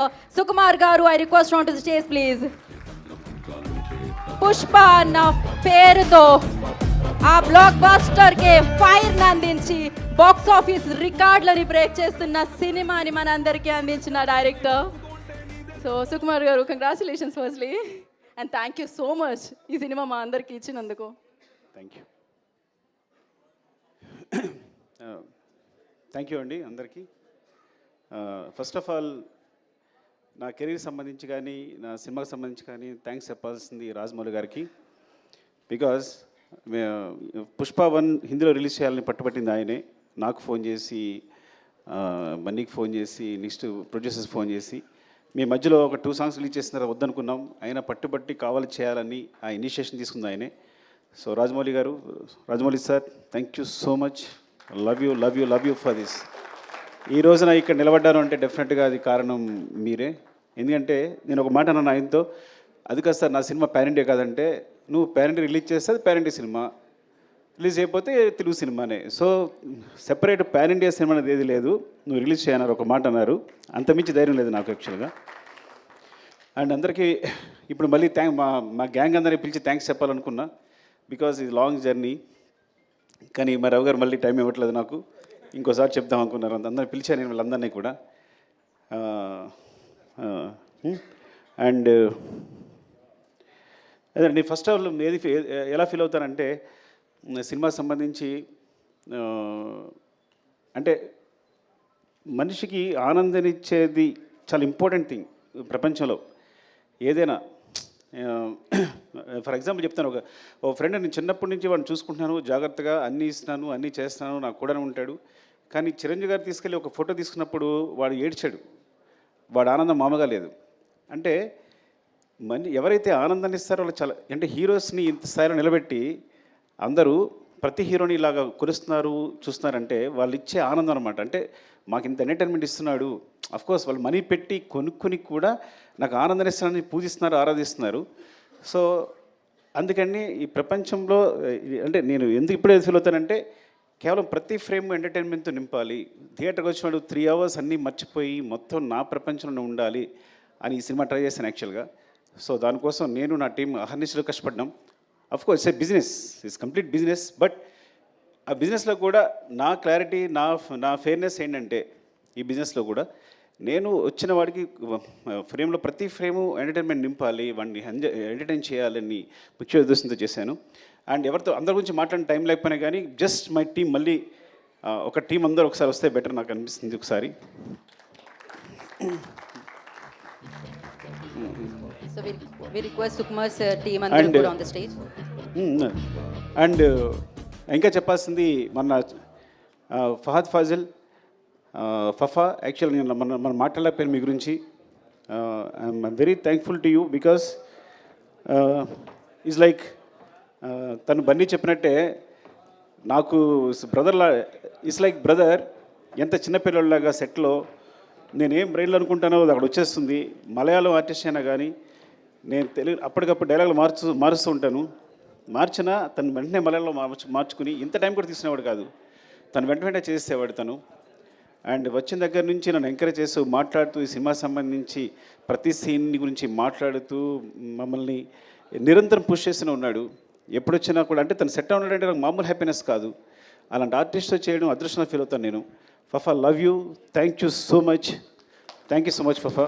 Sukumar Garu, I request onto the stage, please. Pushpa అన్న పేరుతో ఆ బ్లాక్ బస్టర్ కే fire అందించి బాక్స్ ఆఫీస్ రికార్డులని బ్రేక్ చేస్తున్న సినిమాని మనందరికీ అందించిన డైరెక్టర్. సో సుకుమార్ గారు, congratulations firstly, and thank you so much ఈ సినిమా మా అందరికీ ఇచ్చినందుకు. థ్యాంక్ యూ అండి అందరికీ. ఫస్ట్ ఆఫ్ ఆల్ నా కెరీర్ సంబంధించి కానీ నా సినిమాకి సంబంధించి కానీ థ్యాంక్స్ చెప్పాల్సింది రాజమౌళి గారికి. బికాజ్ పుష్ప 1 హిందీలో రిలీజ్ చేయాలని పట్టుబట్టింది ఆయనే. నాకు ఫోన్ చేసి, బన్నీకి ఫోన్ చేసి, నెక్స్ట్ ప్రొడ్యూసర్స్ ఫోన్ చేసి, మీ మధ్యలో ఒక 2 సాంగ్స్ రిలీజ్ చేసిన తర్వాత వద్దనుకున్నాం, ఆయన పట్టుబట్టి కావాలి చేయాలని ఆ ఇనిషియేషన్ తీసుకుంది ఆయనే. So Rajamouli sir, thank you so much. Love you for this. ఈ రోజున ఇక్కడ నిలబడ్డాను అంటే డెఫినెట్గా అది కారణం మీరే. ఎందుకంటే నేను ఒక మాట అన్నాను ఆయనతో, అది కాదు సార్ నా సినిమా పాన్ ఇండియా కాదంటే, నువ్వు పాన్ ఇండియా రిలీజ్ చేస్తే అది పాన్ ఇండియా సినిమా, రిలీజ్ అయిపోతే తెలుగు సినిమానే. So separate pan India cinema అనేది ఏది లేదు, నువ్వు రిలీజ్ చేయన్నారు ఒక మాట అన్నారు. అంతమించి ధైర్యం లేదు నాకు యాక్చువల్గా. అండ్ అందరికీ ఇప్పుడు మళ్ళీ మా గ్యాంగ్ అందరినీ పిలిచి థ్యాంక్స్ చెప్పాలనుకున్నా, బికాజ్ ఇది లాంగ్ జర్నీ. కానీ మా రావు గారు మళ్ళీ టైం ఇవ్వట్లేదు నాకు, ఇంకోసారి చెప్దాం అనుకున్నారు. అందరిని పిలిచాను నేను వాళ్ళందరినీ కూడా. అండ్ అదే ఫస్ట్ ఆఫ్ ఆల్ ఎలా ఫీల్ అవుతానంటే, సినిమాకి సంబంధించి అంటే మనిషికి ఆనందాన్నిచ్చేది చాలా ఇంపార్టెంట్ థింగ్ ప్రపంచంలో ఏదైనా. ఫర్ ఎగ్జాంపుల్ చెప్తాను, ఒక ఫ్రెండ్ నేను చిన్నప్పటి నుంచి వాడిని చూసుకుంటున్నాను, జాగ్రత్తగా అన్నీ ఇస్తున్నాను, అన్నీ చేస్తున్నాను, నాకు కూడా ఉంటాడు. కానీ చిరంజీవి గారు తీసుకెళ్ళి ఒక ఫోటో తీసుకున్నప్పుడు వాడు ఏడ్చాడు, వాడు ఆనందం మామూలుగా లేదు. అంటే ఎవరైతే ఆనందాన్ని ఇస్తారో వాళ్ళు చాలా, అంటే హీరోస్ని ఇంత స్థాయిలో నిలబెట్టి అందరూ ప్రతి హీరోని ఇలాగా కొలుస్తున్నారు చూస్తున్నారంటే వాళ్ళు ఇచ్చే ఆనందం అనమాట. అంటే మాకు ఇంత ఎంటర్టైన్మెంట్ ఇస్తున్నాడు, అఫ్కోర్స్ వాళ్ళు మనీ పెట్టి కొనుక్కొని కూడా నాకు ఆనందాన్ని ఇస్తున్నారని పూజిస్తున్నారు, ఆరాధిస్తున్నారు. సో అందుకని ఈ ప్రపంచంలో అంటే నేను ఎందుకు ఇప్పుడే ఫీల్ అవుతానంటే, కేవలం ప్రతి ఫ్రేమ్ ఎంటర్టైన్మెంట్తో నింపాలి. థియేటర్కి వచ్చినాడు 3 hours అన్నీ మర్చిపోయి మొత్తం నా ప్రపంచంలో ఉండాలి అని ఈ సినిమా ట్రై చేశాను యాక్చువల్గా. సో దానికోసం నేను నా టీం అహర్నిశలు కష్టపడ్డాం. Of course it's a business, it's complete business. But ఆ బిజినెస్లో కూడా నా క్లారిటీ, నా ఫెయిర్నెస్ ఏంటంటే, ఈ బిజినెస్లో కూడా నేను వచ్చిన వాడికి ఫ్రేమ్లో ప్రతి ఫ్రేము ఎంటర్టైన్మెంట్ నింపాలి, వాడిని ఎంటర్టైన్ చేయాలని ముఖ్య ఉద్దేశంతో చేశాను. అండ్ ఎవరితో అందరి గురించి మాట్లాడిన టైం లేకపోయినా కానీ జస్ట్ మై టీం మళ్ళీ ఒక టీం అందరూ ఒకసారి వస్తే బెటర్ నాకు అనిపిస్తుంది ఒకసారి. So we request Sukumar's team and put on the stage. And ఇంకా చెప్పాల్సింది మన ఫహద్ ఫాజిల్, ఫఫా. యాక్చువల్ నేను మనం మాట్లాడలేకపోయాను మీ గురించి. I'm very thankful to you because is like తను బన్నీ చెప్పినట్టే నాకు బ్రదర్లా, ఇట్స్ లైక్ బ్రదర్. ఎంత చిన్నపిల్లలాగా సెట్లో నేనేం బ్రెయిన్లో అనుకుంటానో అది అక్కడ వచ్చేస్తుంది. మలయాళం ఆర్టిస్ట్ అయినా కానీ నేను తెలుగు అప్పటికప్పుడు డైలాగులు మారుస్తూ ఉంటాను. మార్చినా తను వెంటనే మలయాళంలో మార్చుకుని ఇంత టైం కూడా తీసుకునేవాడు కాదు, తను వెంటనే చేసేవాడు తను. అండ్ వచ్చిన దగ్గర నుంచి నన్ను ఎంకరేజ్ చేస్తూ మాట్లాడుతూ ఈ సినిమా సంబంధించి ప్రతి సీన్ గురించి మాట్లాడుతూ మమ్మల్ని నిరంతరం పుష్ చేస్తూనే ఉన్నాడు. ఎప్పుడొచ్చినా కూడా అంటే తను సెట్ ఉన్నాడంటే నాకు మామూలు హ్యాపీనెస్ కాదు. అలాంటి ఆర్టిస్ట్తో చేయడం అదృష్టంగా ఫీల్ అవుతాను నేను. Fafa, love you, thank you so much Fafa.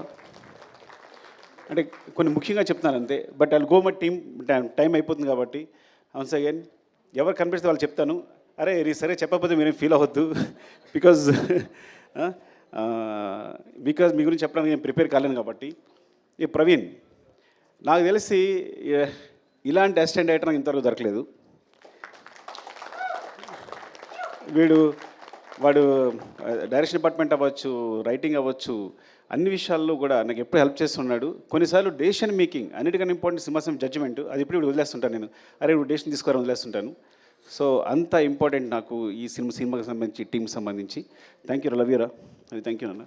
అంటే కొన్ని ముఖ్యంగా చెప్తున్నాను అంతే, but I'll go my team. Time అయిపోతుంది కాబట్టి వన్స్ అగైన్ ఎవరు కనిపిస్తే వాళ్ళు చెప్తాను. అరే సరే చెప్పకపోతే మీరేం ఫీల్ అవ్వద్దు, బికాజ్ మీ గురించి చెప్పడానికి నేను ప్రిపేర్ కాలేను కాబట్టి. ఈ ప్రవీణ్ నాకు తెలిసి ఇలాంటి అసిస్టెంట్ డైరెక్టర్ నాకు ఇంతవరకు దొరకలేదు. వాడు డైరెక్షన్ డిపార్ట్మెంట్ అవ్వచ్చు, రైటింగ్ అవ్వచ్చు, అన్ని విషయాల్లో కూడా నాకు ఎప్పుడు హెల్ప్ చేస్తున్నాడు. కొన్నిసార్లు డెసిషన్ మేకింగ్ అన్నిటికన్నా ఇంపార్టెంట్ సినిమా జడ్జిమెంట్, అది ఇప్పుడు వదిలేస్తుంటాను నేను. అరే ఇప్పుడు డెసిషన్ తీసుకోవాలని వదిలేస్తుంటాను. సో అంత ఇంపార్టెంట్ నాకు ఈ సినిమాకి సంబంధించి, టీంకి సంబంధించి. థ్యాంక్ యూ, లవ్ యూరా, అది థ్యాంక్ యూ నాన్న.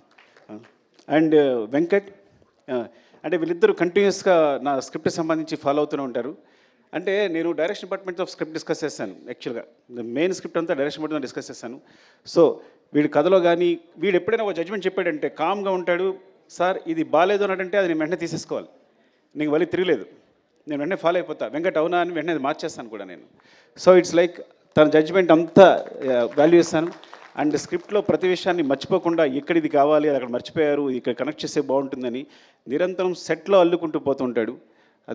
అండ్ వెంకట్, అంటే వీళ్ళిద్దరూ కంటిన్యూస్గా నా స్క్రిప్ట్ సంబంధించి ఫాలో అవుతూనే ఉంటారు. అంటే నేను డైరెక్షన్ డిపార్ట్మెంట్తో స్క్రిప్ట్ డిస్కస్ చేశాను. యాక్చువల్గా మెయిన్ స్క్రిప్ట్ అంతా డైరెక్షన్ డిపార్ట్మెంట్ డిస్కస్ చేశాను. సో వీడి కథలో కానీ వీడు ఎప్పుడైనా ఒక జడ్జ్మెంట్ చెప్పాడంటే కామ్గా ఉంటాడు, సార్ ఇది బాగాలేదు అన్నట్టే అది నేను వెంటనే తీసేసుకోవాలి, నీకు మళ్ళీ తిరగలేదు, నేను వెంటనే ఫాలో అయిపోతా, వెంకట్ అవునా అని వెంటనే మార్చేస్తాను కూడా నేను. సో ఇట్స్ లైక్ తన జడ్జిమెంట్ అంతా వాల్యూ ఇస్తాను. అండ్ స్క్రిప్ట్లో ప్రతి విషయాన్ని మర్చిపోకుండా ఎక్కడ ఇది కావాలి, అది అక్కడ మర్చిపోయారు, ఇక్కడ కనెక్ట్ చేస్తే బాగుంటుందని నిరంతరం సెట్లో అల్లుకుంటూ పోతుంటాడు.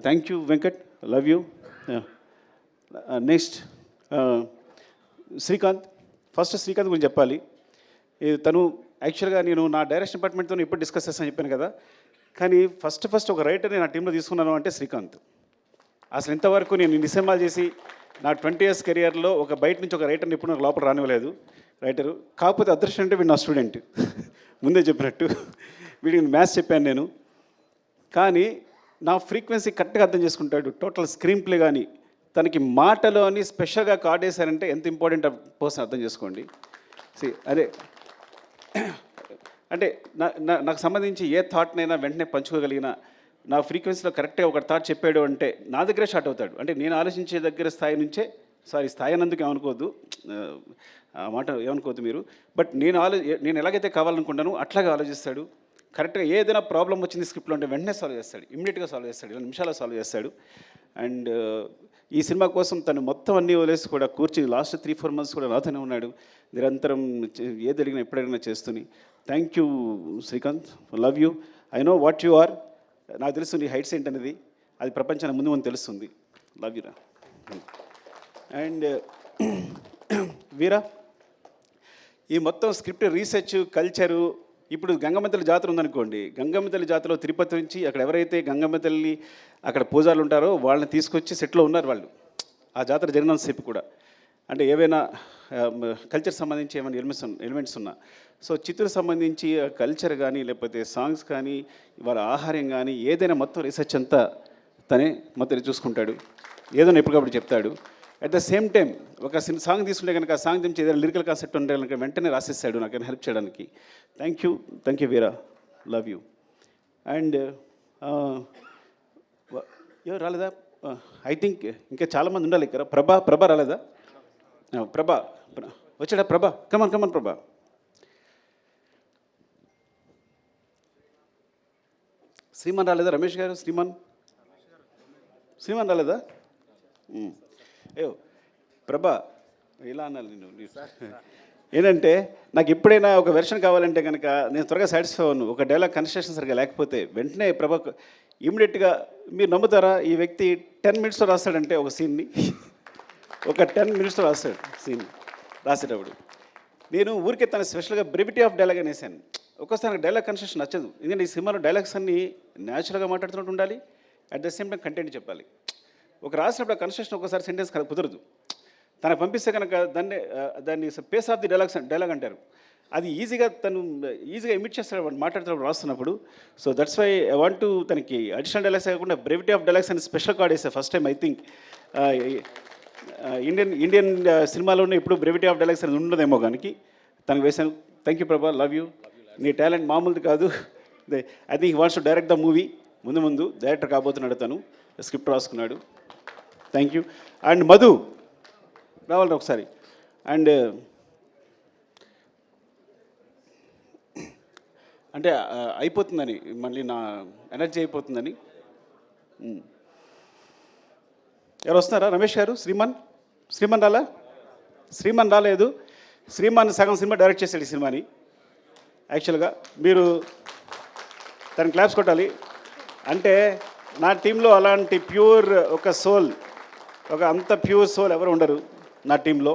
Thank you Venkat, love you. Next Srikanth. First Srikanth గురించి చెప్పాలి. తను యాక్చువల్గా నేను నా డైరెక్షన్ డిపార్ట్మెంట్తో ఎప్పుడు డిస్కస్ చేస్తాను చెప్పాను కదా, కానీ ఫస్ట్ ఒక రైటర్ని నా టీంలో తీసుకున్నాను అంటే శ్రీకాంత్. అసలు ఇంతవరకు నేను ఇన్ని సినిమాలు చేసి నా 20 years కెరియర్లో ఒక బయట నుంచి ఒక రైటర్ని ఎప్పుడు నాకు లోపల రానివ్వలేదు రైటరు. కాకపోతే అదృష్టం అంటే వీడు నా స్టూడెంట్, ముందే చెప్పినట్టు వీడికి మ్యాథ్స్ చెప్పాను నేను. కానీ నా ఫ్రీక్వెన్సీ కరెక్ట్గా అర్థం చేసుకుంటాడు. టోటల్ స్క్రీన్ ప్లే కానీ తనకి మాటలో అని స్పెషల్గా కార్డ్ వేశారంటే ఎంత ఇంపార్టెంట్ పర్సన్ అర్థం చేసుకోండి. అదే అంటే నాకు సంబంధించి ఏ థాట్నైనా వెంటనే పంచుకోగలిగిన, నా ఫ్రీక్వెన్సీలో కరెక్ట్గా ఒక థాట్ చెప్పాడు అంటే నా దగ్గరే షార్ట్ అవుతాడు. అంటే నేను ఆలోచించే దగ్గర స్థాయి నుంచే, స్థాయి అన్నందుకు ఏమనుకోవద్దు, ఆ మాట ఏమనుకోవద్దు మీరు, బట్ నేను ఎలాగైతే కావాలనుకుంటానో అట్లాగే ఆలోచిస్తాడు. కరెక్ట్గా ఏదైనా ప్రాబ్లం వచ్చింది స్క్రిప్ట్లో అంటే వెంటనే సాల్వ్ చేస్తాడు, ఇమ్మీడియట్గా సాల్వ్ చేస్తాడు, 2 నిమిషాల్లో సాల్వ్ చేస్తాడు. అండ్ ఈ సినిమా కోసం తను మొత్తం అన్నీ వదిలేసి కూడా కూర్చుని లాస్ట్ 3-4 months కూడా నాతోనే ఉన్నాడు, నిరంతరం ఏది అడిగినా ఎప్పుడైనా చేస్తూని. Thank you Srikanth, love you. I know what you are, నాకు తెలుసు నీ హైట్స్ ఏంటనేది, అది ప్రపంచానికి ముందు తెలుస్తుంది. లవ్ యూరా. అండ్ వీరా, ఈ మొత్తం స్క్రిప్ట్ రీసెర్చ్ కల్చరు. ఇప్పుడు గంగమ్మ తల్లి జాతర ఉందనుకోండి, గంగమ్మ తల్లి జాతరలో తిరుపతి నుంచి అక్కడ ఎవరైతే గంగమ్మ తల్లి అక్కడ పూజారులు ఉంటారో వాళ్ళని తీసుకొచ్చి సెట్లో ఉన్నారు వాళ్ళు, ఆ జాతర జరిగినంతసేపు కూడా. అంటే ఏవైనా కల్చర్ సంబంధించి ఏమైనా ఎలిమెంట్స్ ఉన్నా, సో చిత్తూరు సంబంధించి కల్చర్ కానీ లేకపోతే సాంగ్స్ కానీ వాళ్ళ ఆహారం కానీ ఏదైనా మొత్తం రీసెర్చ్ అంతా తనే మొత్తం చూసుకుంటాడు, ఏదైనా ఎప్పటికప్పుడు చెప్తాడు. అట్ ద సేమ్ టైం ఒక సాంగ్ తీసుకుంటే కనుక ఆ సాంగ్ నుంచి ఏదైనా లిరికల్ కాన్సెప్ట్ ఉంటే కనుక వెంటనే రాసిస్తాడు నాకు హెల్ప్ చేయడానికి. Thank you Veera, love you. And ఎవరు రాలేదా? ఐ థింక్ ఇంకా చాలామంది ఉండాలి ఇక్కడ. ప్రభా రాలేదా? ప్రభా వచ్చాడా? కమన్ ప్రభా. శ్రీమాన్ రాలేదా? రమేష్ గారు, శ్రీమాన్ రాలేదా? అయ్యో ప్రభా, ఇలా అన్నాను నేను. ఏంటంటే నాకు ఎప్పుడైనా ఒక వెర్షన్ కావాలంటే కనుక నేను త్వరగా సాటిస్ఫై అవ్వను. ఒక డైలాగ్ కన్స్ట్రక్షన్ సరిగా లేకపోతే వెంటనే ప్రభా ఇమ్మీడియట్గా, మీరు నమ్ముతారా, ఈ వ్యక్తి 10 minutesలో రాస్తాడంటే ఒక సీన్ని, ఒక 10 minutesలో రాస్తాడు సీన్. రాసేటప్పుడు నేను ఊరికే తన స్పెషల్గా బ్రెవిటీ ఆఫ్ డైలాగ్ అని వేసాను. ఒక్కోసారి నాకు డైలాగ్ కన్స్ట్రక్షన్ నచ్చదు, ఎందుకంటే ఈ సినిమాలో డైలాగ్స్ అన్నీ న్యాచురల్గా మాట్లాడుతున్నట్టు ఉండాలి, at the same time content చెప్పాలి. ఒక రాసినప్పుడు ఆ కన్స్ట్రక్షన్ ఒకసారి సెంటెన్స్ కుదరదు. తనకు పంపిస్తే కనుక దాన్ని పేస్ ఆఫ్ ది డైలాగ్ అంటారు. అది తను ఈజీగా ఇమిట్ చేస్తాడు వాడు మాట్లాడుతున్నప్పుడు రాస్తున్నప్పుడు. So that's why I want to తనకి అడిషనల్ డైలాగ్స్ కాకుండా బ్రెవిటీ ఆఫ్ డైలాగ్స్ అని స్పెషల్ కార్డ్ వేసా first time. I think Indian సినిమాలోనే ఇప్పుడు బ్రెవిటీ ఆఫ్ డైలాగ్స్ అనేది ఉండదేమో కానీ తనకు వేశాను. థ్యాంక్ యూ ప్రభా, లవ్ యూ. నీ టాలెంట్ మామూలుది కాదు. I think wants to direct the movie. ముందు డైరెక్టర్ కాబోతున్నాడు, తను స్క్రిప్ట్ రాసుకున్నాడు. Thank you. అండ్ మధు రావాలి ఒకసారి. అండ్ అంటే అయిపోతుందని, మళ్ళీ నా ఎనర్జీ అయిపోతుందని. ఎవరు వస్తున్నారా? రమేష్ గారు, శ్రీమాన్ రాలా? శ్రీమాన్ రాలేదు. శ్రీమాన్ సగం సినిమా డైరెక్ట్ చేశాడు ఈ సినిమాని. యాక్చువల్గా మీరు తన క్లాప్స్ కొట్టాలి. అంటే నా టీంలో అలాంటి ప్యూర్ ఒక సోల్, ఒక అంత ప్యూర్ సోల్ ఎవరు ఉండరు నా టీంలో.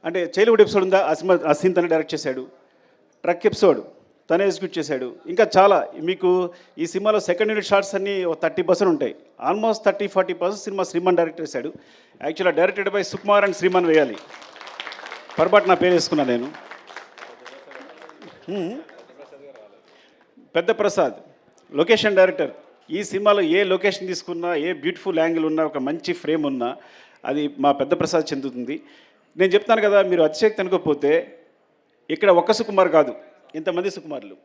అంటే చైల్డ్హుడ్ ఎపిసోడ్ ఉందా, ఆ సీన్ తనే డైరెక్ట్ చేశాడు. ట్రక్ ఎపిసోడ్ తనే ఎగ్జిక్యూట్ చేశాడు. ఇంకా చాలా మీకు ఈ సినిమాలో సెకండ్ యూనిట్ షార్ట్స్ అన్నీ 30% ఉంటాయి. ఆల్మోస్ట్ 30-40% సినిమా శ్రీమాన్ డైరెక్ట్ చేశాడు. యాక్చువల్గా directed by Sukumar and Sriman వేయాలి, పొరపాటు నా పేరు వేసుకున్నాను నేను. పెద్ద ప్రసాద్ లొకేషన్ డైరెక్టర్. ఈ సినిమాలో ఏ లొకేషన్ తీసుకున్నా, ఏ బ్యూటిఫుల్ యాంగిల్ ఉన్నా, ఒక మంచి ఫ్రేమ్ ఉన్నా అది మా పెద్ద ప్రసాద్ చెందుతుంది. నేను చెప్తాను కదా, మీరు అతిశక్తి అనుకోకపోతే ఇక్కడ ఒక్క సుకుమార్ కాదు, ఇంతమంది సుకుమార్లు.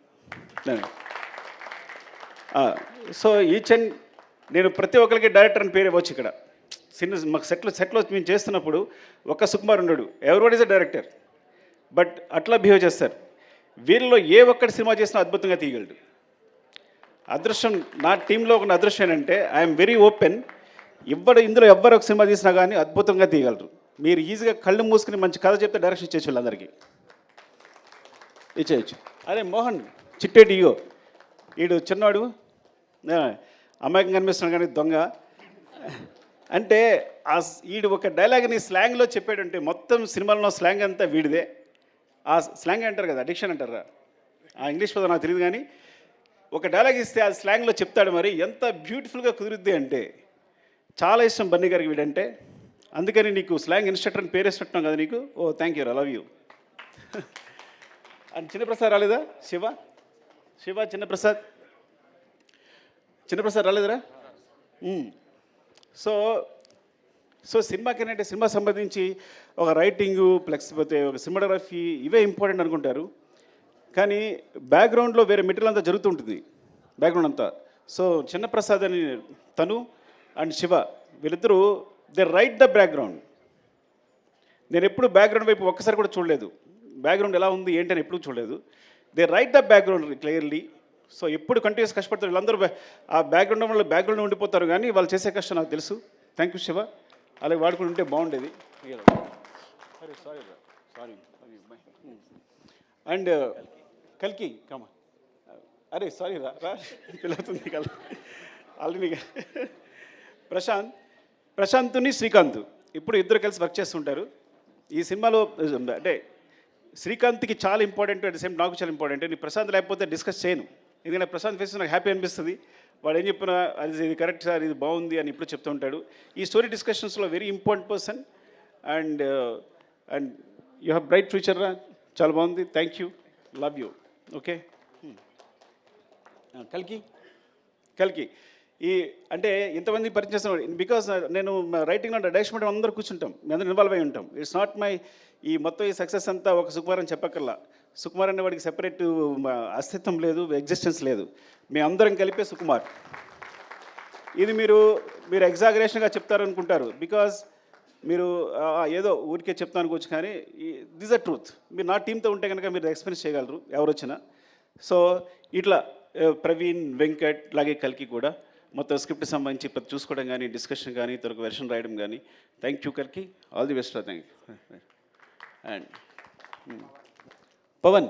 సో నేను ప్రతి ఒక్కరికి డైరెక్టర్ అని పేరు ఇవ్వచ్చు. ఇక్కడ మాకు సెట్లో మేము చేస్తున్నప్పుడు ఒక్క సుకుమార్ ఉండడు, everybody is a director. But అట్లా బిహేవ్ చేస్తారు. వీరిలో ఏ ఒక్కటి సినిమా చేసినా అద్భుతంగా తీయగలడు. అదృష్టం నా టీంలో ఒక అదృష్టం ఏంటంటే ఐఎమ్ వెరీ ఓపెన్. ఇందులో ఎవ్వరు ఒక సినిమా తీసినా కానీ అద్భుతంగా తీయగలరు. మీరు ఈజీగా కళ్ళు మూసుకుని మంచి కథ చెప్తే డైరెక్షన్ ఇచ్చేచ్చు వాళ్ళందరికీ ఇచ్చేయచ్చు. అరే మోహన్ చిట్టేటి ఇగో వీడు చిన్నాడు అమాయకం కనిపిస్తున్నాడు కానీ దొంగ అంటే వీడు ఒక డైలాగ్ని స్లాంగ్లో చెప్పాడంటే మొత్తం సినిమాలో స్లాంగ్ అంతా వీడిదే. ఆ స్లాంగ్ అంటారు కదా, అడిక్షన్ అంటారా, ఆ ఇంగ్లీష్ పదం నాకు తెలియదు కానీ ఒక డైలాగ్ ఇస్తే ఆ స్లాంగ్లో చెప్తాడు. మరి ఎంత బ్యూటిఫుల్గా కుదురుద్ది అంటే చాలా ఇష్టం బన్నీ గారికి వీడంటే. అందుకని నీకు స్లాంగ్ ఇన్స్ట్రక్టర్ అని పేరు వేసినట్టున్నాం కదా నీకు. Oh thank you, I love you. And Chinnaprasad రాలేదా? శివ చిన్నప్రసాద్ రాలేదురా? సో సినిమాకి ఏంటంటే సినిమా సంబంధించి ఒక రైటింగు ప్లస్ పోతే ఒక సినిమాటోగ్రఫీ ఇవే ఇంపార్టెంట్ అనుకుంటారు. కానీ బ్యాక్గ్రౌండ్లో వేరే మెటీరియల్ అంతా జరుగుతుంటుంది బ్యాక్గ్రౌండ్ అంతా. సో చిన్నప్రసాద్ అని తను అండ్ శివ వీళ్ళిద్దరూ దే రైట్ ద బ్యాక్గ్రౌండ్. నేను ఎప్పుడు బ్యాక్గ్రౌండ్ వైపు ఒక్కసారి కూడా చూడలేదు. బ్యాక్గ్రౌండ్ ఎలా ఉంది ఏంటి అని ఎప్పుడు చూడలేదు. They right the background clearly. So ఎప్పుడు కంటిన్యూస్ కష్టపడతారు వీళ్ళందరూ. ఆ బ్యాక్గ్రౌండ్ వల్ల బ్యాక్గ్రౌండ్ ఉండిపోతారు కానీ వాళ్ళు చేసే కష్టం నాకు తెలుసు. Thank you Shiva. అలాగే వాడుకుని ఉంటే బాగుండేది. సారీ అండ్ కల్కి కమా అరే సారీ రా పిల్లవుతుంది కల్ ఆల్రెడీ ప్రశాంత్ని శ్రీకాంత్ ఇప్పుడు ఇద్దరు కలిసి వర్క్ చేస్తుంటారు ఈ సినిమాలో. అంటే శ్రీకాంత్కి చాలా ఇంపార్టెంట్, అట్ ద సేమ్ నాకు చాలా ఇంపార్టెంట్. నేను ప్రశాంత్ లేకపోతే డిస్కస్ చేయను. ఎందుకంటే ప్రశాంత్ ఫేస్ నాకు హ్యాపీ అనిపిస్తుంది. వాడు ఏం చెప్పినా అది ఇది కరెక్ట్ సార్, ఇది బాగుంది అని ఇప్పుడు చెప్తూ ఉంటాడు. ఈ స్టోరీ డిస్కషన్స్లో very important person. And you have bright future రా, చాలా బాగుంది. Thank you, love you. Okay కల్కి ఈ అంటే ఇంతమంది పరిచయం చేస్తున్నాడు బికాస్ నేను రైటింగ్లో డైరెక్షన్ అంటే అందరూ కూర్చుంటాం, మేము అందరూ ఇన్వాల్వ్ అయి ఉంటాం. ఇట్స్ నాట్ మై ఈ మొత్తం ఈ సక్సెస్ అంతా ఒక సుకుమార్ అని చెప్పక్కర్లా. సుకుమార్ అనే వాడికి సెపరేట్ అస్తిత్వం లేదు, ఎగ్జిస్టెన్స్ లేదు. మేమందరం కలిపే సుకుమార్. ఇది మీరు ఎగ్జాగరేషన్గా చెప్తారనుకుంటారు బికాజ్ మీరు ఏదో ఊరికే చెప్తాను అనుకోవచ్చు, కానీ దిస్ అ ట్రూత్. మీరు నా టీంతో ఉంటే కనుక మీరు ఎక్స్పీరియన్స్ చేయగలరు ఎవరు వచ్చినా. సో ఇట్లా ప్రవీణ్, వెంకట్, అలాగే కల్కి కూడా మొత్తం స్క్రిప్ట్ సంబంధించి ప్రతి చూసుకోవడం కానీ, డిస్కషన్ కానీ, తొలక వెర్షన్ రాయడం కానీ. థ్యాంక్ యూ కల్కి, all the best. Thank you. And Pavan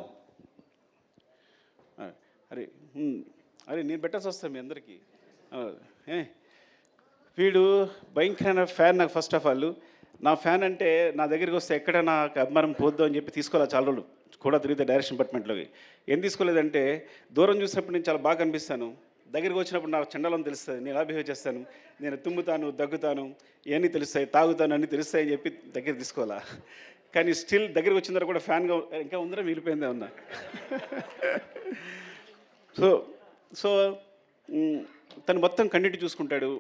అరే నేను పెట్టాల్సి వస్తాను మీ అందరికీ. వీడు భయంకరమైన ఫ్యాన్ నాకు. ఫస్ట్ ఆఫ్ ఆల్ నా ఫ్యాన్ అంటే నా దగ్గరికి వస్తే ఎక్కడ నాకు అభిమానం పోద్దు అని చెప్పి తీసుకోవాలి. చాలా రోజులు కూడా తిరిగితే డైరెక్షన్ డిపార్ట్మెంట్లోకి ఏం తీసుకోలేదంటే దూరం చూసినప్పుడు నేను చాలా బాగా అనిపిస్తాను, దగ్గరికి వచ్చినప్పుడు నాకు చండాలం తెలుస్తుంది, నేను ఎలా బిహేవ్ చేస్తాను, నేను తుమ్ముతాను, దగ్గుతాను, ఇవన్నీ తెలుస్తాయి, తాగుతాను, అన్నీ తెలుస్తాయి అని చెప్పి దగ్గర తీసుకోవాలా. కానీ స్టిల్ దగ్గరికి వచ్చిన తర్వాత కూడా ఫ్యాన్గా ఇంకా ఉందరా మిగిలిపోయిందే ఉన్నా. సో తను మొత్తం కంటిన్యూటీ చూసుకుంటాడు,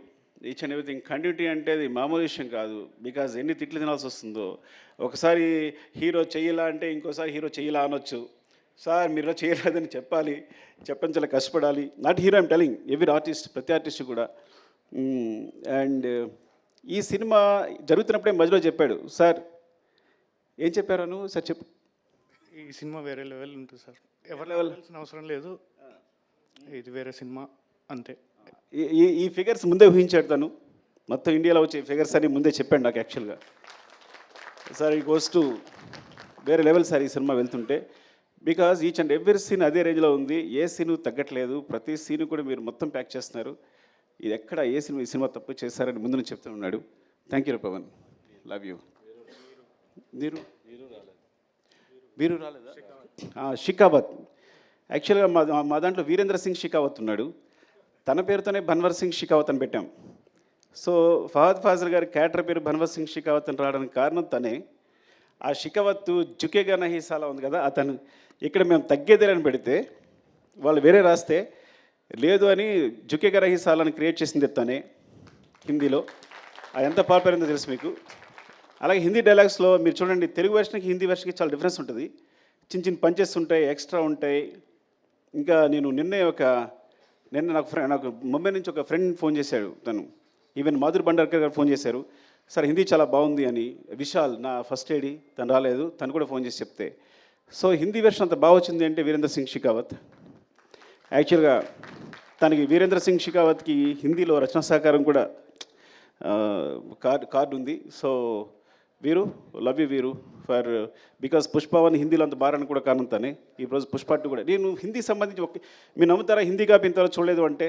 ఈచ్ అండ్ ఎవ్రీథింగ్. కంటిన్యూటీ అంటే అది మామూలు విషయం కాదు. బికాజ్ ఎన్ని తిట్లు తినాల్సి వస్తుందో. ఒకసారి హీరో చెయ్యలా అంటే ఇంకోసారి హీరో చెయ్యలా అనొచ్చు. సార్ మీరు చేయలేదని చెప్పాలి, చెప్పని చాలా కష్టపడాలి. Not hero I'm telling, every artist, ప్రతి ఆర్టిస్ట్ కూడా. అండ్ ఈ సినిమా జరుగుతున్నప్పుడే మధ్యలో చెప్పాడు, సార్ ఏం చెప్పారు సార్ చెప్పు. ఈ సినిమా వేరే లెవెల్ ఉంటుంది సార్, ఎవరు లెవెల్ అవసరం లేదు, ఇది వేరే సినిమా అంతే. ఈ ఫిగర్స్ ముందే ఊహించాడు తను. మొత్తం ఇండియాలో వచ్చే ఫిగర్స్ అని ముందే చెప్పాడు నాకు యాక్చువల్గా. సార్ ఈ గోస్ టు వేరే లెవెల్ సార్ ఈ సినిమా వెళ్తుంటే. Because each and every scene అదే రేంజ్లో ఉంది, ఏ సీను తగ్గట్లేదు, ప్రతి సీను కూడా మీరు మొత్తం ప్యాక్ చేస్తున్నారు. ఇది ఎక్కడ ఏ సినిమా ఈ సినిమా తప్పు చేస్తారని ముందు నుంచి చెప్తూ ఉన్నాడు. Thank you Pavan, love you. వీరు రాలేదా? షికావత్. యాక్చువల్గా మా దాంట్లో వీరేంద్ర సింగ్ షికావత్ ఉన్నాడు, తన పేరుతోనే భన్వర్ సింగ్ షికావత్ అని పెట్టాం. సో ఫహద్ ఫాజిల్ గారి క్యారెక్టర్ పేరు భన్వర్ సింగ్ షికావత్ అని రావడానికి కారణం తనే. ఆ షికావత్ జుకేగా నహీ సాలా ఉంది కదా, అతను ఇక్కడ మేము తగ్గేదేలని పెడితే వాళ్ళు వేరే రాస్తే లేదు అని జుకేగా నహీ సాలాని క్రియేట్ చేసింది తనే హిందీలో. అది ఎంత పాపులర్ తెలుసు మీకు. అలాగే హిందీ డైలాగ్స్లో మీరు చూడండి, తెలుగు వెర్షన్కి హిందీ వెర్షన్కి చాలా డిఫరెన్స్ ఉంటుంది. చిన్న చిన్న పంచెస్ ఉంటాయి, ఎక్స్ట్రా ఉంటాయి. ఇంకా నేను నిన్న నాకు ముంబై నుంచి ఒక ఫ్రెండ్ ఫోన్ చేశాడు, తను ఈవెన్ మాధురి భండార్కర్ గారు ఫోన్ చేశారు, సార్ హిందీ చాలా బాగుంది అని. విశాల్ నా ఫస్ట్ ఏడి, తను రాలేదు, తను కూడా ఫోన్ చేసి చెప్తే సో హిందీ వెర్షన్ అంత బాగా వచ్చింది అంటే వీరేంద్ర సింగ్ షెకావత్. యాక్చువల్గా తనకి వీరేంద్ర సింగ్ షెకావత్కి హిందీలో రచనా సహకారం కూడా కార్డు ఉంది. సో వీరు, లవ్ యూ వీరు ఫర్ బికాస్ పుష్పవన్ హిందీలో అంత బారని కూడా కారణం తనే. ఈరోజు పుష్ప 2 కూడా నేను హిందీ సంబంధించి మీరు నమ్ముతారా హిందీ కాపీ ఇంతవరకు చూడలేదు అంటే?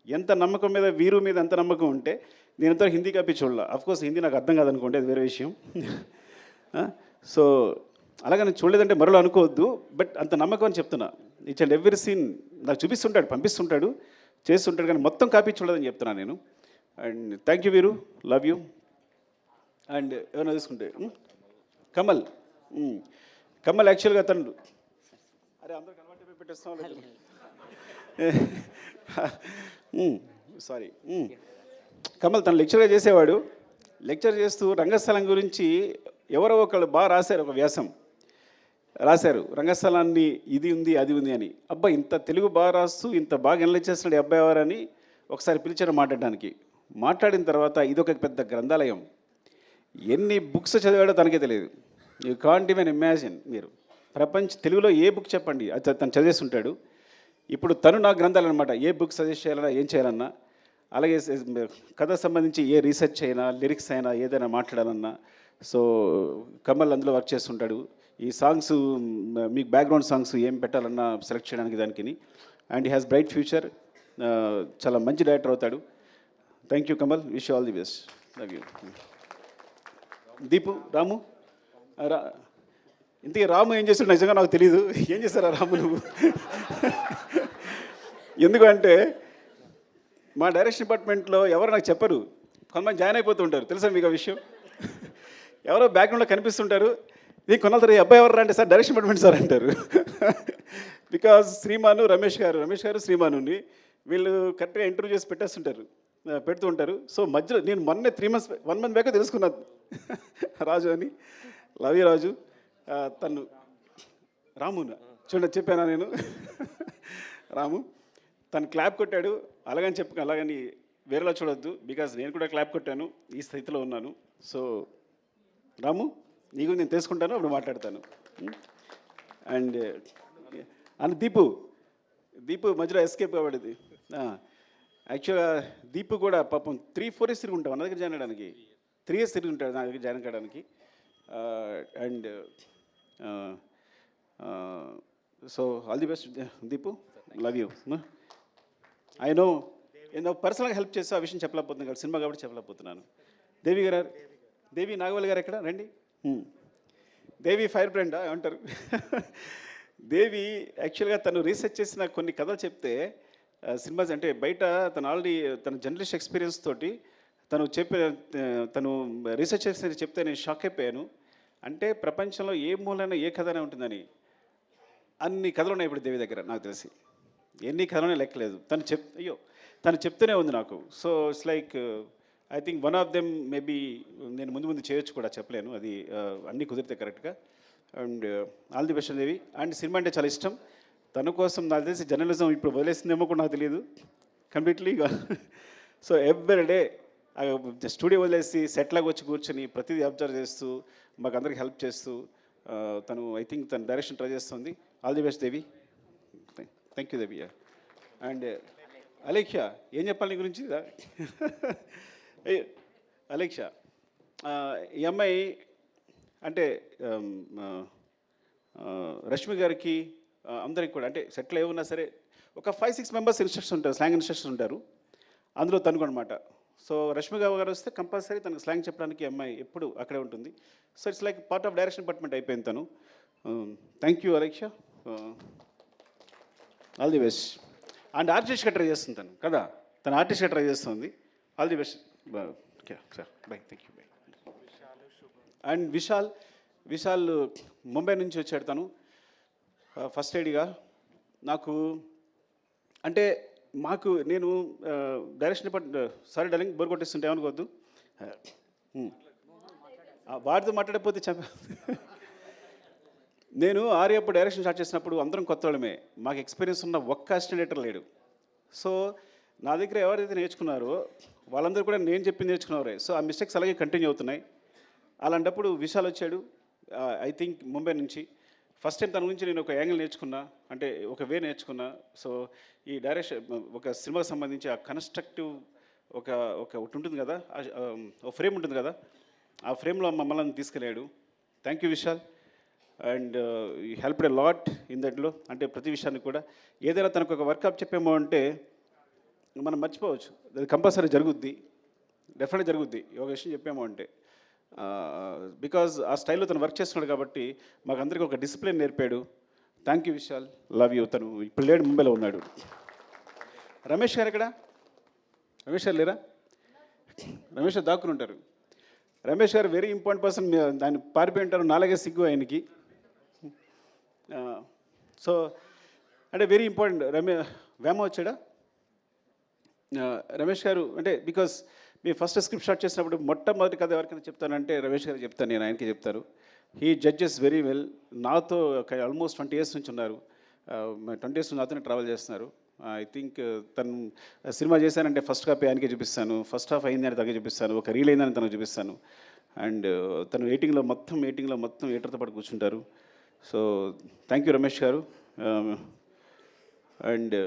ఎంత నమ్మకం మీద వీరు మీద ఎంత నమ్మకం ఉంటే నేను ఇంతవరకు హిందీ కాపీ చూడాల. అఫ్కోర్స్ హిందీ నాకు అర్థం కాదనుకోండి, అది వేరే విషయం. సో అలాగే నేను చూడలేదంటే మరో అనుకోవద్దు, బట్ అంత నమ్మకం అని చెప్తున్నా. ఈచ్ అండ్ ఎవ్రీ సీన్ నాకు చూపిస్తుంటాడు, పంపిస్తుంటాడు, చేస్తుంటాడు, కానీ మొత్తం కాపీ చూడలేదని చెప్తున్నాను నేను. అండ్ థ్యాంక్ యూ వీరు, లవ్ యూ. అండ్ ఏమైనా తీసుకుంటే కమల్. కమల్ యాక్చువల్గా తను అరే అందరూ కనబట్టి పెట్టేస్తాం సారీ. కమల్ తను లెక్చర్గా చేసేవాడు. లెక్చర్ చేస్తూ రంగస్థలం గురించి ఎవరో ఒకళ్ళు బాగా రాశారు, ఒక వ్యాసం రాశారు, రంగస్థలాన్ని ఇది ఉంది అది ఉంది అని. అబ్బా ఇంత తెలుగు బాగా రాస్తూ ఇంత బాగా ఎనలైజ్ చేస్తున్నాడు ఈ అబ్బాయి ఎవరని ఒకసారి పిలిచారు మాట్లాడడానికి. మాట్లాడిన తర్వాత ఇదొక పెద్ద గ్రంథాలయం, ఎన్ని బుక్స్ చదివాడో తనకే తెలియదు. You can't even imagine. మీరు తెలుగులో ఏ బుక్ చెప్పండి అది తను చదివేస్తుంటాడు. ఇప్పుడు తను నా గ్రంథాలు అనమాట, ఏ బుక్ సజెస్ట్ చేయాలన్నా ఏం చేయాలన్నా, అలాగే కథ సంబంధించి ఏ రీసెర్చ్ అయినా లిరిక్స్ అయినా ఏదైనా మాట్లాడాలన్నా. సో కమల్ అందులో వర్క్ చేస్తుంటాడు. ఈ సాంగ్స్ మీకు బ్యాక్గ్రౌండ్ సాంగ్స్ ఏం పెట్టాలన్నా సెలెక్ట్ చేయడానికి దానికి. And he has bright future, చాలా మంచి డైరెక్టర్ అవుతాడు. Thank you Kamal, wish all the best. Love you. Deepu, Ramu. ఇంతకీ రాము ఏం చేస్తాడు నిజంగా నాకు తెలియదు. ఏం చేస్తారా రాము నువ్వు? ఎందుకంటే మా డైరెక్షన్ డిపార్ట్మెంట్లో ఎవరు నాకు చెప్పరు, కొంతమంది జాయిన్ అయిపోతుంటారు. తెలుసా మీకు ఆ విషయం? ఎవరో బ్యాక్గ్రౌండ్లో కనిపిస్తుంటారు. ఇది కొనాలి అబ్బాయి ఎవరు అంటే సార్ డైరెక్షన్ డిపార్ట్మెంట్ సార్ అంటారు. బికాజ్ శ్రీమాను రమేష్ గారు శ్రీమానుని వీళ్ళు కరెక్ట్గా ఇంటర్వ్యూ చేసి పెడుతూ ఉంటారు. సో మధ్యలో నేను మొన్నే 1 month బ్యాక్ తెలుసుకున్నాను రాజు అని. లవ్ యూ రాజు. తను రామునా చూడండి చెప్పానా నేను. రాము తను క్లాప్ కొట్టాడు, అలాగని వేరేలా చూడొద్దు, బికాజ్ నేను కూడా క్లాప్ కొట్టాను, ఈ స్థితిలో ఉన్నాను. సో రాము నీ గురించి నేను తెలుసుకుంటాను, అప్పుడు మాట్లాడతాను. అండ్ దీపు మధ్యలో ఎస్కేప్ కాబడింది. యాక్చువల్గా దీపు కూడా పాపం 3-4 years తిరిగి ఉంటాం నా దగ్గర జాయిన్ అవ్వడానికి. 3 years తిరిగి ఉంటాడు నా దగ్గర జాయిన్ కావడానికి. And so all the best Deepu, love you. I no పర్సనల్గా హెల్ప్ చేస్తే ఆ విషయం చెప్పలేకపోతున్నాను కదా, సినిమా కాబట్టి చెప్పలేకపోతున్నాను. దేవి నాగవల్లి గారు ఎక్కడ రండి. దేవి ఫైర్ బ్రాండా ఏమంటారు? దేవి యాక్చువల్గా తను రీసెర్చ్ చేసిన కొన్ని కథలు చెప్తే సినిమాస్ అంటే బయట తను ఆల్రెడీ తన జర్నలిస్ట్ ఎక్స్పీరియన్స్ తోటి తను రీసెర్చ్ చేసి చెప్తే నేను షాక్ అయిపోయాను. అంటే ప్రపంచంలో ఏ మూలైనా ఏ కథనే ఉంటుందని అన్ని కథలు ఉన్నాయి ఇప్పుడు దేవి దగ్గర. నాకు తెలిసి ఎన్ని కథలనే లెక్కలేదు. తను చెప్తూనే ఉంది నాకు. So it's like I think one of them maybe నేను ముందు చేయొచ్చు కూడా, చెప్పలేను, అది అన్నీ కుదిరితే కరెక్ట్గా. And all the best Devi. And cinema అంటే చాలా ఇష్టం. తన కోసం నాకు తెలిసి జర్నలిజం ఇప్పుడు వదిలేసిందేమో కూడా నాకు తెలియదు కంప్లీట్లీగా. సో ఎవ్రీ డే స్టూడియో వదిలేసి సెట్లాగా వచ్చి కూర్చొని ప్రతిదీ అబ్జర్వ్ చేస్తూ మాకు అందరికి హెల్ప్ చేస్తూ తను ఐ థింక్ తను డైరెక్షన్ ట్రై చేస్తుంది. All the best Devi. Thank you Devi. And Alekhya ఏం చెప్పాలి నీ గురించి? అలేఖ్య ఈ అమ్మాయి అంటే రష్మి గారికి అందరికి కూడా అంటే సెటిల్ ఏమన్నా సరే ఒక 5-6 members ఇన్స్ట్రక్షన్ ఉంటారు, స్లాంగ్ ఇన్స్ట్రక్షన్ ఉంటారు. అందులో తనుకు అనమాట. సో రష్మి గారు వస్తే కంపల్సరీ తనకు స్లాంగ్ చెప్పడానికి అమ్మాయి ఎప్పుడు అక్కడే ఉంటుంది. So it's like part of direction department అయిపోయింది తను. Thank you Alekhya, all the best. And ఆర్టిస్ట్గా ట్రై చేస్తుంది తను కదా, తను ఆర్టిస్ట్గా ట్రై చేస్తుంది. All the best. Bye, thank you, bye. And Vishal Mumbai నుంచి వచ్చాడు తను ఫస్ట్ ఎయిడ్గా. నాకు అంటే నేను direction department sorry darling bore కొట్టేస్తుంటే ఏమనుకోవద్దు, వాడితో మాట్లాడకపోతే నేను ఆర్యప్పుడు డైరెక్షన్ స్టార్ట్ చేసినప్పుడు అందరం కొత్త వాళ్ళమే, మాకు ఎక్స్పీరియన్స్ ఉన్న ఒక్క అసిస్టెంట్ డైరెక్టర్ లేడు. సో నా దగ్గర ఎవరైతే నేర్చుకున్నారో వాళ్ళందరూ కూడా నేను చెప్పింది నేర్చుకున్నారే. సో ఆ మిస్టేక్స్ అలాగే కంటిన్యూ అవుతున్నాయి. అలాంటప్పుడు విశాల్ వచ్చాడు, ఐ థింక్ ముంబై నుంచి. ఫస్ట్ టైం తన గురించి నేను ఒక యాంగిల్ నేర్చుకున్నా, అంటే ఒక వే నేర్చుకున్నా. సో ఈ డైరెక్షన్ ఒక సినిమాకి సంబంధించి ఆ కన్స్ట్రక్టివ్ ఒక ఒకటి ఉంటుంది కదా, ఒక ఫ్రేమ్ ఉంటుంది కదా, ఆ ఫ్రేమ్లో మమ్మల్ని తీసుకెళ్ళాడు. Thank you Vishal. అండ్ ఈ హెల్ప్డ్ ఎ లాట్ ఇన్ దట్లో. అంటే ప్రతి విషయాన్ని కూడా ఏదైనా తనకు ఒక వర్కప్ చెప్పామో అంటే మనం మర్చిపోవచ్చు, అది కంపల్సరీ జరుగుద్ది, డెఫినెట్గా జరుగుద్ది ఒక విషయం చెప్పామో అంటే. బికాజ్ ఆ స్టైల్లో తను వర్క్ చేస్తున్నాడు కాబట్టి మాకు అందరికీ ఒక డిసిప్లిన్ నేర్పాడు. Thank you Vishal, love you. తను ఇప్పుడు లేడు, ముంబైలో ఉన్నాడు. రమేష్ గారు ఎక్కడ? రమేష్ గారు లేరా? రమేష్ గారు దాక్కుని ఉంటారు. రమేష్ గారు వెరీ ఇంపార్టెంట్ పర్సన్. దాన్ని పారిపోయి ఉంటారు, నాలుగే సిగ్గు ఆయనకి. సో అంటే వెరీ ఇంపార్టెంట్. వేమ వచ్చాడా? రమేష్ గారు అంటే because me first script start చేసినప్పుడు మొట్టమొదటి కథ ఎవరికైనా చెప్తానంటే రమేష్ గారు చెప్తాను, నేను ఆయనకి చెప్తారు. He judges very well. నాతో ఆల్మోస్ట్ 20 years నుంచి ఉన్నారు. 20 years నుంచి నాతోనే ట్రావెల్ చేస్తున్నారు. ఐ థింక్ తను సినిమా చేశానంటే ఫస్ట్ కాపీ ఆయనకే చూపిస్తాను, ఫస్ట్ హాఫ్ అయిందని తనకే చూపిస్తాను, ఒక రీల్ అయిందని తనకు చూపిస్తాను. అండ్ తను ఎయిటింగ్లో మొత్తం ఎయిటర్తో పాటు కూర్చుంటారు. సో థ్యాంక్ యూ రమేష్ గారు. అండ్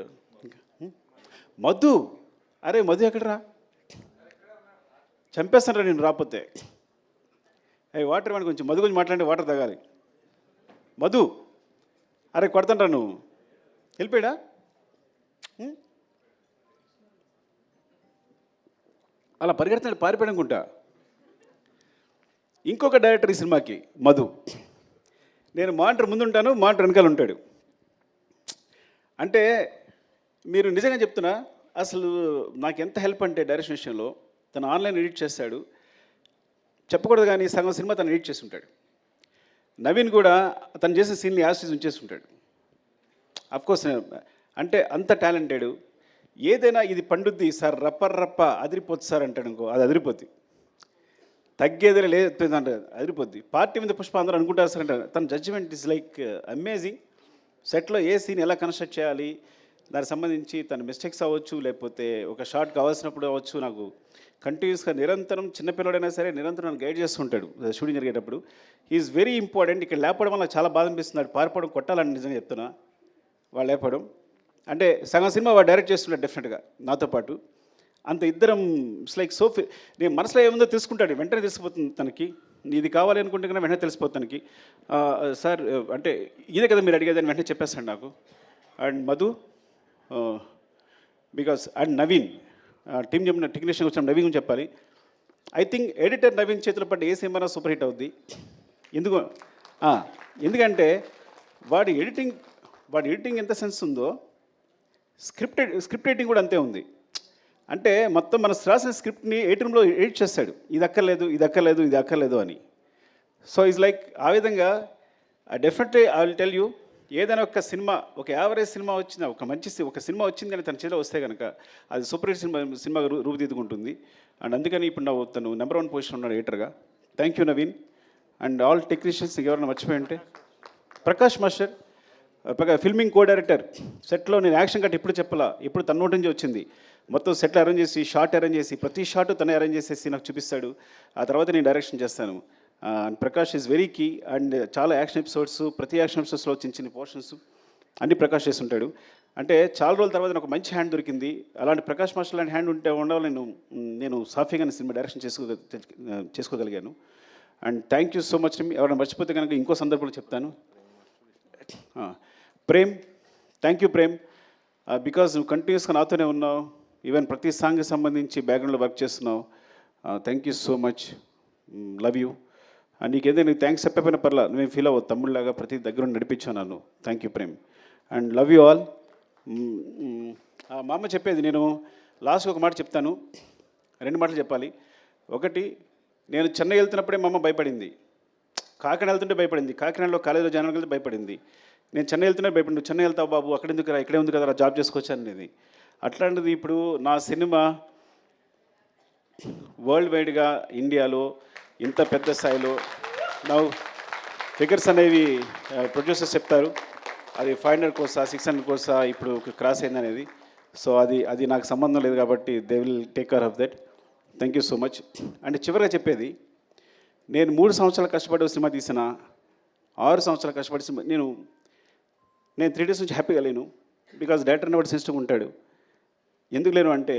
మధు, అరే మధు ఎక్కడరా? చంపేస్తానరా నేను రాకపోతే. వాటర్ వాడిని కొంచెం మధు గురించి మాట్లాడి వాటర్ తాగాలి. మధు, అరే కొడతానరా నువ్వు, వెళ్ళిపోయాడా? అలా పరిగెడుతున్నాడు, పారిపోయాడు అనుకుంటా. ఇంకొక డైరెక్టర్ ఈ సినిమాకి మధు. నేను మానిటర్ ముందుంటాను, మానిటర్ వెనకాల ఉంటాడు. అంటే మీరు నిజంగా చెప్తున్నా, అసలు నాకు ఎంత హెల్ప్ అంటే డైరెక్షన్ విషయంలో. తను ఆన్లైన్ ఎడిట్ చేస్తాడు, చెప్పకూడదు కానీ సగం సినిమా తను ఎడిట్ చేసి ఉంటాడు. నవీన్ కూడా తను చేసే సీన్ని యాసిస్ ఉంచేసి ఉంటాడు. అఫ్కోర్స్ అంటే అంత టాలెంటెడ్. ఏదైనా ఇది పండుద్ది సార్, రప్ప అదిరిపోద్ది సార్ అంటాడు అనుకో, అది అదిరిపోద్ది. తగ్గేదే లేదు అంటే అదిరిపోద్ది. పార్టీ మీద పుష్ప అందరూ అనుకుంటారు సార్ అంటే తన జడ్జిమెంట్ ఇస్ లైక్ అమేజింగ్. సెట్లో ఏ సీన్ ఎలా కన్స్ట్రక్ట్ చేయాలి, దానికి సంబంధించి తన మిస్టేక్స్ అవ్వచ్చు, లేకపోతే ఒక షార్ట్ కావాల్సినప్పుడు అవ్వచ్చు, నాకు కంటిన్యూస్గా నిరంతరం, చిన్నపిల్లడైనా సరే నిరంతరం నన్ను గైడ్ చేస్తుంటాడు షూటింగ్ జరిగేటప్పుడు. Is very important. ఇక్కడ లేపడం వల్ల చాలా బాధ అనిపిస్తుంది. పారిపోవడం కొట్టాలని నిజంగా చెప్తున్నా. వాళ్ళు లేపడం అంటే సగం సినిమా వాడు డైరెక్ట్ చేస్తున్నాడు డెఫినెట్గా నాతో పాటు. అంత ఇద్దరం ఇట్స్ లైక్ సో. నేను మనసులో ఏముందో తెలుసుకుంటాడు, వెంటనే తెలిసిపోతుంది తనకి. ఇది కావాలి అనుకుంటే కన్నా వెంటనే తెలిసిపోతుంది తనకి. సార్ అంటే ఇదే కదా మీరు అడిగేదని వెంటనే చెప్పేస్తాడు నాకు. And Madhu because and Naveen team చెప్పిన టెక్నీషియన్ వచ్చిన నవీన్ గురించి చెప్పాలి. ఐ థింక్ ఎడిటర్ నవీన్ చేతులు పడ్డ ఏ సినిమా సూపర్ హిట్ అవుద్ది. ఎందుకంటే వాడి ఎడిటింగ్ ఎంత సెన్స్ ఉందో స్క్రిప్ట్ రైటింగ్ కూడా అంతే ఉంది. అంటే మొత్తం మన రాసిన స్క్రిప్ట్ని 8 roomలో ఎడిట్ చేస్తాడు, ఇది అక్కర్లేదు అని. సో ఈజ్ లైక్ ఆ విధంగా definitely I will tell you, ఏదైనా ఒక సినిమా, ఒక యావరేజ్ సినిమా వచ్చిన ఒక సినిమా వచ్చింది కానీ తన చేతిలో వస్తే కనుక అది సూపర్ హిట్ సినిమాగా రూపుదిద్దుకుంటుంది. అండ్ అందుకని ఇప్పుడు తను నెంబర్ 1 పొజిషన్ ఉన్నాడు ఎడిటర్గా. Thank you Naveen. And all technicians ఎవరైనా మర్చిపోయి ఉంటే, Prakash master filming co director. సెట్లో నేను యాక్షన్ కట్ ఇప్పుడు చెప్పాలా, ఇప్పుడు తన నోటి నుంచి వచ్చింది. మొత్తం సెట్లు అరేంజ్ చేసి, షార్ట్ అరేంజ్ చేసి, ప్రతి షార్ట్ తనే అరేంజ్ చేసేసి నాకు చూపిస్తాడు. ఆ తర్వాత నేను డైరెక్షన్ చేస్తాను. Prakash is very key. And చాలా యాక్షన్ ఎపిసోడ్స్, ప్రతి యాక్షన్ ఎపిసోడ్స్లో చిన్న పోర్షన్స్ అన్ని ప్రకాష్ చేస్తుంటాడు. అంటే చాలా రోజుల తర్వాత నాకు మంచి హ్యాండ్ దొరికింది. అలాంటి ప్రకాష్ మాస్టర్ లాంటి హ్యాండ్ ఉండాలి నేను సాఫీగా సినిమా డైరెక్షన్ చేసుకోగలిగాను. And thank you so much. ఎవరైనా మర్చిపోతే కనుక ఇంకో సందర్భంలో చెప్తాను. Prem, thank you Prem, because నువ్వు కంటిన్యూస్గా నాతోనే ఉన్నావు. ఈవెన్ ప్రతి సాంగ్కి సంబంధించి బ్యాక్గ్రౌండ్లో వర్క్ చేస్తున్నావు. Thank you so much, love you. And నీకేదైనా థ్యాంక్స్ చెప్పకపోయినా పర్లా, నువ్వేం ఫీల్ అవ్వదు, తమ్ముళ్ళలాగా ప్రతి దగ్గర నడిపించావు నన్ను. Thank you Prem. And love you all. మా అమ్మ చెప్పేది, నేను లాస్ట్గా ఒక మాట చెప్తాను, 2 మాటలు చెప్పాలి. ఒకటి, నేను చెన్నై వెళ్తున్నప్పుడే మా అమ్మ భయపడింది, కాకినాడ వెళ్తుంటే భయపడింది, కాకినాడలో కాలేజీలో జాయిన్ వెళ్తే భయపడింది. నేను చెన్నై వెళ్తున్నా భయపడి, నువ్వు చెన్నై వెళ్తావు బాబు, అక్కడ ఎందుకు రా, ఇక్కడే ఉంది కదా జాబ్ చేసుకోవచ్చు అనేది. అట్లాంటిది ఇప్పుడు నా సినిమా వరల్డ్ వైడ్గా ఇండియాలో ఇంత పెద్ద స్థాయిలో నా ఫిగర్స్ అనేవి ప్రొడ్యూసర్స్ చెప్తారు, అది 500 కోసా 600 కోసా ఇప్పుడు క్రాస్ అయింది అనేది. సో అది నాకు సంబంధం లేదు కాబట్టి they will take care of that. Thank you so much. అంటే చివరిగా చెప్పేది, నేను 3 సంవత్సరాలు కష్టపడి సినిమా తీసిన 6 సంవత్సరాలు కష్టపడి నేను 3 డేస్ నుంచి హ్యాపీగా లేను. బికాజ్ డైరెక్టర్ అనేవాడు సెన్సిటివ్గా ఉంటాడు. ఎందుకు లేను అంటే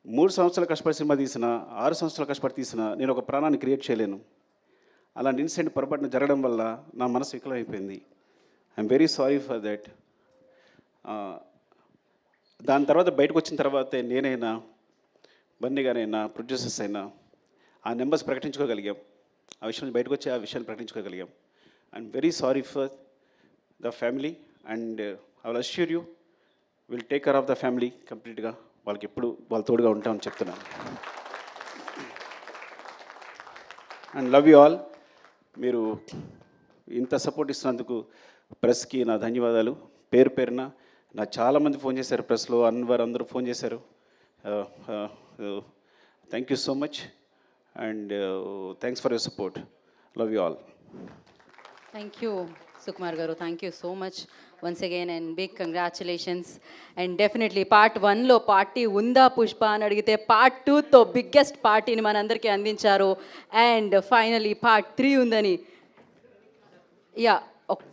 3 సంవత్సరాలు కష్టపడి సినిమా తీసిన, 6 సంవత్సరాలు కష్టపడి తీసిన నేను ఒక ప్రాణాన్ని క్రియేట్ చేయలేను. అలాంటి ఇన్సిడెంట్ పొరపాటున జరగడం వల్ల నా మనసు వికలమైపోయింది. I'm very sorry for that. దాని తర్వాత బయటకు వచ్చిన తర్వాతే నేనైనా, బన్నీ గారైనా, ప్రొడ్యూసర్స్ అయినా ఆ నెంబర్స్ ప్రకటించుకోగలిగాం. ఆ విషయం బయటకు వచ్చి ఆ విషయాన్ని ప్రకటించుకోగలిగాం. I'm very sorry for the family and I will assure you will take care of the family కంప్లీట్గా. వాళ్ళకి ఎప్పుడు వాళ్ళ తోడుగా ఉంటామని చెప్తున్నాను. And love you all. మీరు ఇంత సపోర్ట్ ఇస్తున్నందుకు ప్రెస్కి నా ధన్యవాదాలు. పేరు పేరున నాకు చాలామంది ఫోన్ చేశారు, ప్రెస్లో అన్వర్ అందరూ ఫోన్ చేశారు. Thank you so much and thanks for your support. Love you all. Thank you Sukumar garu, thank you so much once again and big congratulations. And definitely part 1లో పార్టీ ఉందా పుష్ప అని అడిగితే పార్ట్ 2తో బిగ్గెస్ట్ పార్టీని మనందరికీ అందించారు. అండ్ ఫైనలీ పార్ట్ 3 ఉందని. Yeah